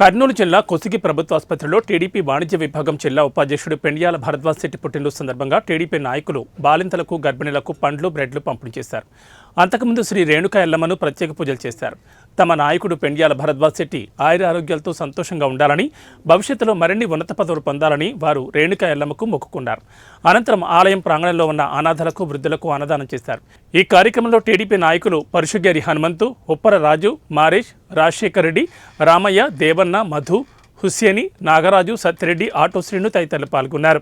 కర్నూలు జిల్లా కొసిగి ప్రభుత్వ ఆసుపత్రిలో టీడీపీ వాణిజ్య విభాగం జిల్లా ఉపాధ్యక్షుడు పెండియాల భరద్వాజ్ శెట్టి పుట్టినరోజు సందర్భంగా టీడీపీ నాయకులు బాలింతలకు గర్భిణులకు పండ్లు బ్రెడ్లు పంపిణీ చేశారు. అంతకుముందు శ్రీ రేణుకా ఎల్లమ్మను ప్రత్యేక పూజలు చేశారు. తమ నాయకుడు పెండియాల భరద్వాజ్ శెట్టి ఆయుర ఆరోగ్యాలతో సంతోషంగా ఉండాలని, భవిష్యత్తులో మరిన్ని ఉన్నత పదవులు పొందాలని వారు రేణుకా ఎల్లమ్మకు మొక్కుకున్నారు. అనంతరం ఆలయం ప్రాంగణంలో ఉన్న అనాథలకు, వృద్ధులకు అన్నదానం చేశారు. ఈ కార్యక్రమంలో టీడీపీ నాయకులు పరుషుగేరి హనుమంతు, ఉప్పర రాజు, మారేష్, రాజశేఖర్ రెడ్డి, రామయ్య, దేవన్న, మధు, హుస్సేని, నాగరాజు, సత్యరెడ్డి, ఆటో శ్రీను తదితరులు పాల్గొన్నారు.